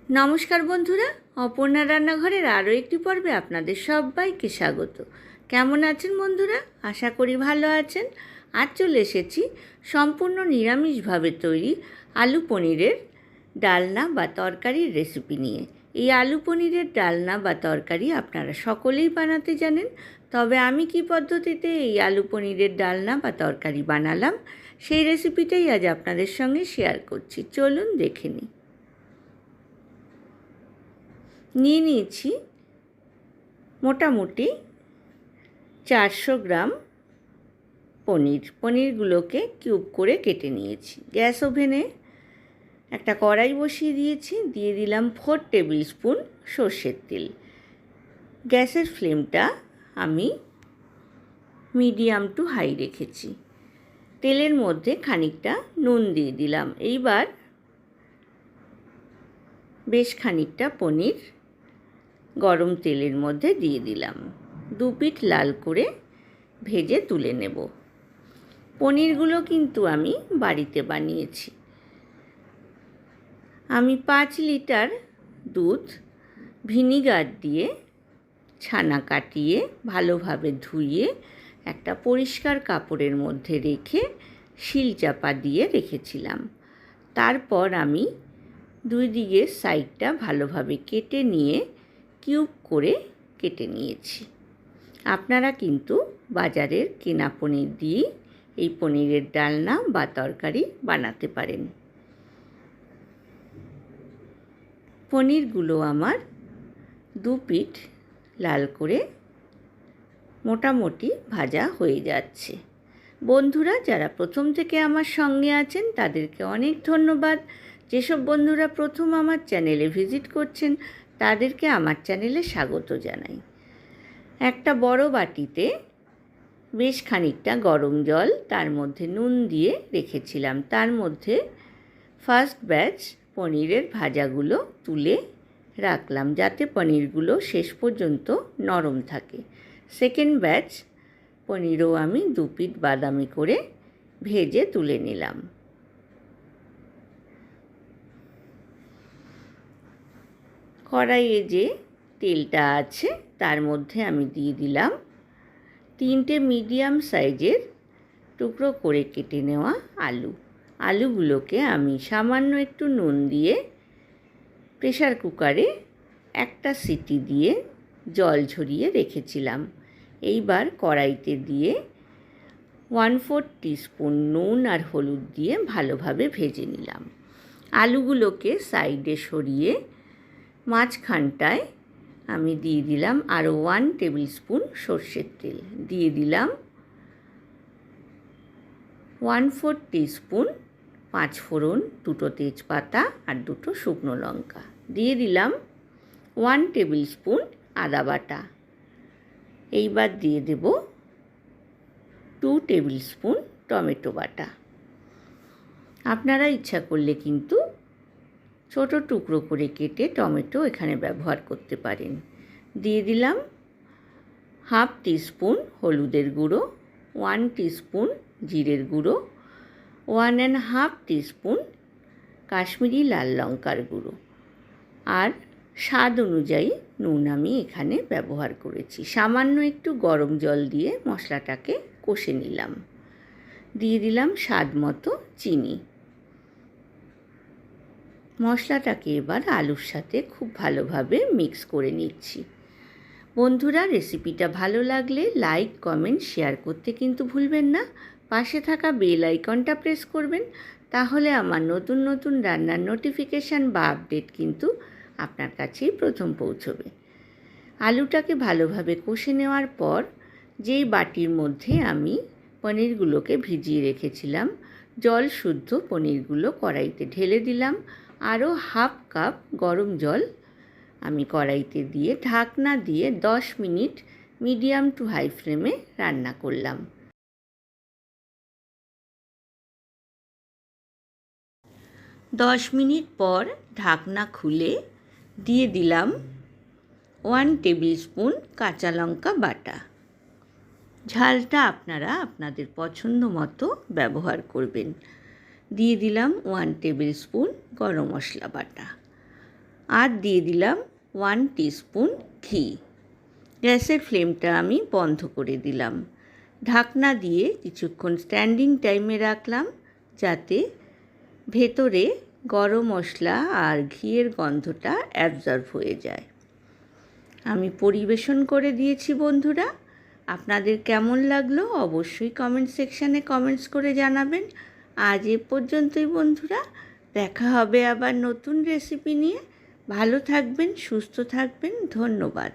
নমস্কার বন্ধুরা, অপর্ণা রান্নাঘরের আরও একটি পর্বে আপনাদের সবাইকে স্বাগত। কেমন আছেন বন্ধুরা? আশা করি ভালো আছেন। আজ চলে এসেছি সম্পূর্ণ নিরামিষভাবে তৈরি আলু পনিরের ডালনা বা তরকারির রেসিপি নিয়ে। এই আলু পনিরের ডালনা বা তরকারি আপনারা সকলেই বানাতে জানেন, তবে আমি কি পদ্ধতিতে এই আলু পনিরের ডালনা বা তরকারি বানালাম সেই রেসিপিটাই আজ আপনাদের সঙ্গে শেয়ার করছি। চলুন দেখে নিই। নিয়ে নিয়েছি মোটামুটি 400 গ্রাম পনিরগুলোকে কিউব করে কেটে নিয়েছি। গ্যাস ওভেনে একটা কড়াই বসিয়ে দিয়েছি, দিয়ে দিলাম 4 টেবিল স্পুন সর্ষের তেল। গ্যাসের ফ্লেমটা আমি মিডিয়াম টু হাই রেখেছি। তেলের মধ্যে খানিকটা নুন দিয়ে দিলাম। এইবার বেশ খানিকটা পনির গরম তেলের মধ্যে দিয়ে দিলাম। 2 পিঠ লাল করে ভেজে তুলে নেব। পনিরগুলো কিন্তু আমি বাড়িতে বানিয়েছি। আমি 5 লিটার দুধ ভিনিগার দিয়ে ছানা কাটিয়ে ভালোভাবে ধুয়ে একটা পরিষ্কার কাপড়ের মধ্যে রেখে শিলচাপা দিয়ে রেখেছিলাম। তারপর আমি দুই দিকের সাইডটা ভালোভাবে কেটে নিয়ে কিউব করে কেটে নিয়েছি। আপনারা কিন্তু বাজারের কেনা পনির দিয়ে এই পনিরের ডালনা বা তরকারি বানাতে পারেন। পনিরগুলো আমার 2 পিঠ লাল করে মোটামুটি ভাজা হয়ে যাচ্ছে। বন্ধুরা যারা প্রথম থেকে আমার সঙ্গে আছেন তাদেরকে অনেক ধন্যবাদ। যেসব বন্ধুরা প্রথম আমার চ্যানেলে ভিজিট করছেন তাদেরকে আমার চ্যানেলে স্বাগত জানাই। একটা বড় বাটিতে বেশ খানিকটা গরম জল, তার মধ্যে নুন দিয়ে রেখেছিলাম। তার মধ্যে ফার্স্ট ব্যাচ পনিরের ভাজাগুলো তুলে রাখলাম যাতে পনিরগুলো শেষ পর্যন্ত নরম থাকে। সেকেন্ড ব্যাচ পনিরও আমি 2 পিঠ বাদামি করে ভেজে তুলে নিলাম। কড়াইয়ে যে তেলটা আছে তার মধ্যে আমি দিয়ে দিলাম 3টে মিডিয়াম সাইজের টুকরো করে কেটে নেওয়া আলুগুলোকে আমি সামান্য একটু নুন দিয়ে প্রেসার কুকারে একটা সিটি দিয়ে জল ঝরিয়ে রেখেছিলাম। এইবার কড়াইতে দিয়ে 1/4 টিস্পুন নুন আর হলুদ দিয়ে ভালোভাবে ভেজে নিলাম। আলুগুলোকে সাইডে সরিয়ে মাঝখানটায় আমি দিয়ে দিলাম আরও 1 টেবিল স্পুন সর্ষের তেল, দিয়ে দিলাম 1/4 টিস্পুন পাঁচফোড়ন, 2টো তেজপাতা আর 2টো শুকনো লঙ্কা, দিয়ে দিলাম 1 টেবিল স্পুন আদা বাটা। এইবার দিয়ে দেব 2 টেবিল স্পুন টমেটো বাটা। আপনারা ইচ্ছা করলে কিন্তু ছোট টুকরো করে কেটে টমেটো এখানে ব্যবহার করতে পারেন। দিয়ে দিলাম 1/2 টিস্পুন হলুদের গুঁড়ো, 1 টিস্পুন জিরের গুঁড়ো, 1.5 টিস্পুন কাশ্মীরি লাল লঙ্কার গুঁড়ো, আর স্বাদ অনুযায়ী নুন আমি এখানে ব্যবহার করেছি। সামান্য একটু গরম জল দিয়ে মশলাটাকে কষে নিলাম। দিয়ে দিলাম স্বাদ মতো চিনি। মশলাটাকে এবার আলুর সাথে খুব ভালোভাবে মিক্স করে নিচ্ছি। বন্ধুরা রেসিপিটা ভালো লাগলে লাইক, কমেন্ট, শেয়ার করতে কিন্তু ভুলবেন না। পাশে থাকা বেল আইকনটা প্রেস করবেন, তাহলে আমার নতুন নতুন রান্নার নোটিফিকেশান বা আপডেট কিন্তু আপনার কাছেই প্রথম পৌঁছবে। আলুটাকে ভালোভাবে কষে নেওয়ার পর যেই বাটির মধ্যে আমি পনিরগুলোকে ভিজিয়ে রেখেছিলাম, জল শুদ্ধ পনিরগুলো কড়াইতে ঢেলে দিলাম। আরও 1/2 কাপ গরম জল আমি কড়াইতে দিয়ে ঢাকনা দিয়ে 10 মিনিট মিডিয়াম টু হাই ফ্লেমে রান্না করলাম। 10 মিনিট পর ঢাকনা খুলে দিয়ে দিলাম 1 টেবিল স্পুন কাঁচা লঙ্কা বাটা। ঝালটা আপনারা আপনাদের পছন্দ মতো ব্যবহার করবেন। দিয়ে দিলাম 1 টেবিল স্পুন গরম মশলা বাটা। আর দিয়ে দিলাম 1 টিস্পুন ঘি। গ্যাসের ফ্লেমটা আমি বন্ধ করে দিলাম। ঢাকনা দিয়ে কিছুক্ষণ স্ট্যান্ডিং টাইমে রাখলাম, যাতে ভেতরে গরম মশলা আর ঘিয়ের গন্ধটা অ্যাবজর্ব হয়ে যায়। আমি পরিবেশন করে দিয়েছি বন্ধুরা। আপনাদের কেমন লাগলো অবশ্যই কমেন্ট সেকশানে কমেন্টস করে জানাবেন। আজ এ পর্যন্তই বন্ধুরা, দেখা হবে আবার নতুন রেসিপি নিয়ে। ভালো থাকবেন, সুস্থ থাকবেন, ধন্যবাদ।